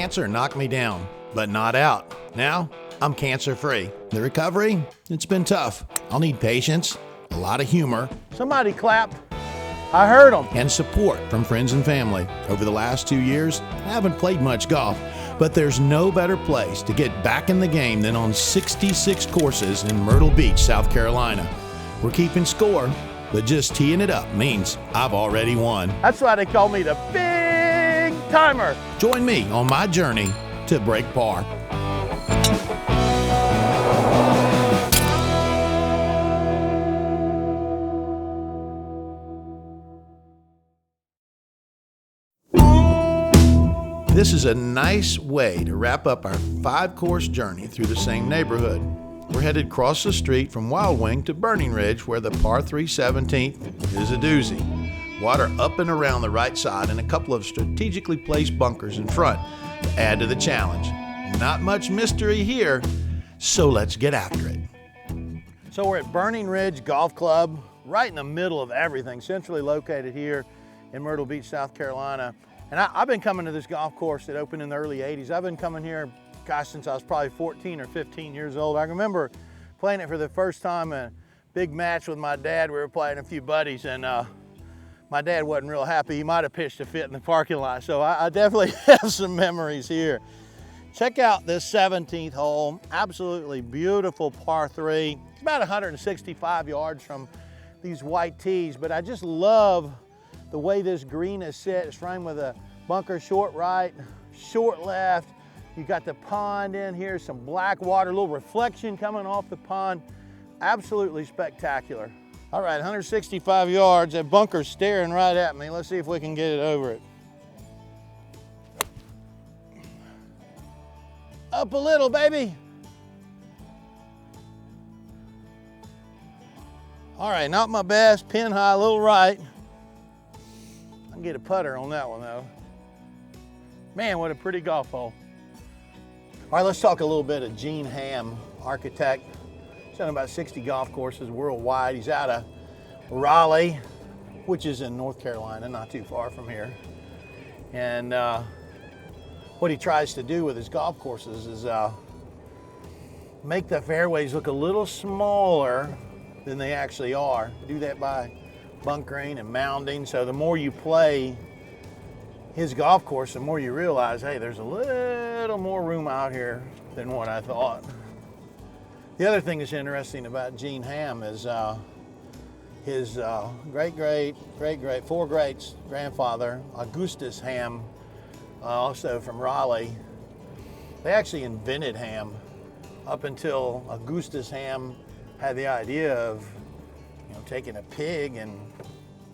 cancer knocked me down, but not out. Now, I'm cancer-free. The recovery, it's been tough. I'll need patience, a lot of humor. Somebody clapped. I heard them. And support from friends and family. Over the last 2 years, I haven't played much golf, but there's no better place to get back in the game than on 66 courses in Myrtle Beach, South Carolina. We're keeping score, but just teeing it up means I've already won. That's why they call me the big timer. Join me on my journey to break par. This is a nice way to wrap up our 5-course journey through the same neighborhood. We're headed across the street from Wild Wing to Burning Ridge, where the par 3 17th is a doozy. Water up and around the right side and a couple of strategically placed bunkers in front to add to the challenge. Not much mystery here, so let's get after it. So we're at Burning Ridge Golf Club, right in the middle of everything, centrally located here in Myrtle Beach, South Carolina. And I've been coming to this golf course that opened in the early 80s. I've been coming here, gosh, since I was probably 14 or 15 years old. I remember playing it for the first time in a big match with my dad. We were playing a few buddies, and my dad wasn't real happy. He might have pitched a fit in the parking lot. So I definitely have some memories here. Check out this 17th hole. Absolutely beautiful par 3. It's about 165 yards from these white tees, but I just love the way this green is set. It's framed with a bunker short right, short left. You got the pond in here, some black water, a little reflection coming off the pond. Absolutely spectacular. All right, 165 yards. That bunker's staring right at me. Let's see if we can get it over it. Up a little, baby. All right, not my best. Pin high, a little right. I can get a putter on that one though. Man, what a pretty golf hole. All right, let's talk a little bit of Gene Ham, architect. He's done about 60 golf courses worldwide. He's out of Raleigh, which is in North Carolina, not too far from here. And what he tries to do with his golf courses is make the fairways look a little smaller than they actually are. Do that by bunkering and mounding. So the more you play his golf course, the more you realize, hey, there's a little more room out here than what I thought. The other thing that's interesting about Gene Ham is his four greats grandfather, Augustus Ham, also from Raleigh. They actually invented ham. Up until Augustus Ham had the idea of taking a pig and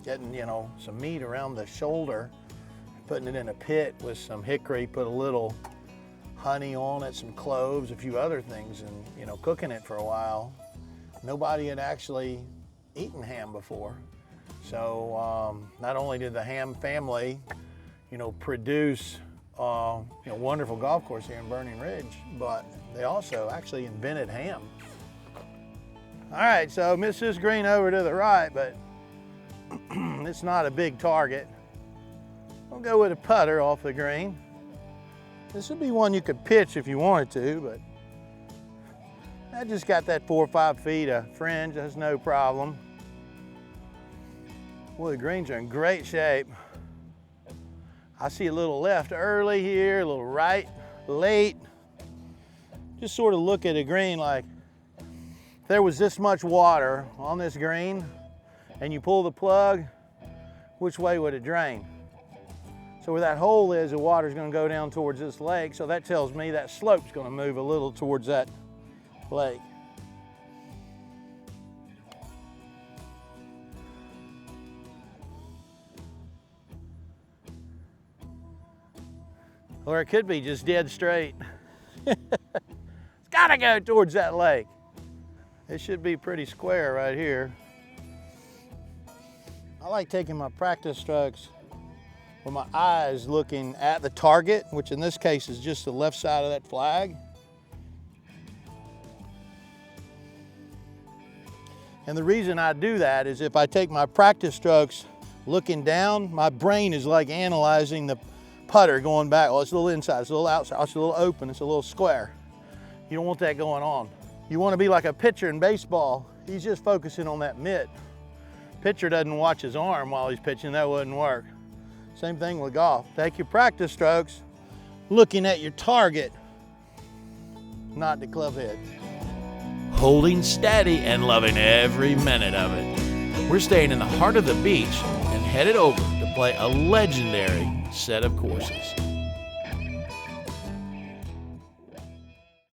getting, some meat around the shoulder, putting it in a pit with some hickory, put a little honey on it, some cloves, a few other things, and, cooking it for a while. Nobody had actually eaten ham before. So not only did the Ham family, produce, wonderful golf course here in Burning Ridge, but they also actually invented ham. All right, so miss this green over to the right, but it's not a big target. We'll go with a putter off the green. This would be one you could pitch if you wanted to, but I just got that 4 or 5 feet of fringe, that's no problem. Boy, the greens are in great shape. I see a little left early here, a little right late. Just sort of look at a green like, if there was this much water on this green and you pull the plug, which way would it drain? So where that hole is, the water's gonna go down towards this lake, so that tells me that slope's gonna move a little towards that lake. Or it could be just dead straight. It's gotta go towards that lake. It should be pretty square right here. I like taking my practice strokes with my eyes looking at the target, which in this case is just the left side of that flag. And the reason I do that is if I take my practice strokes looking down, my brain is like analyzing the putter going back. Oh, it's a little inside, it's a little outside, oh, it's a little open, it's a little square. You don't want that going on. You want to be like a pitcher in baseball. He's just focusing on that mitt. Pitcher doesn't watch his arm while he's pitching, that wouldn't work. Same thing with golf. Take your practice strokes, looking at your target, not the club head. Holding steady and loving every minute of it. We're staying in the heart of the beach and headed over to play a legendary set of courses.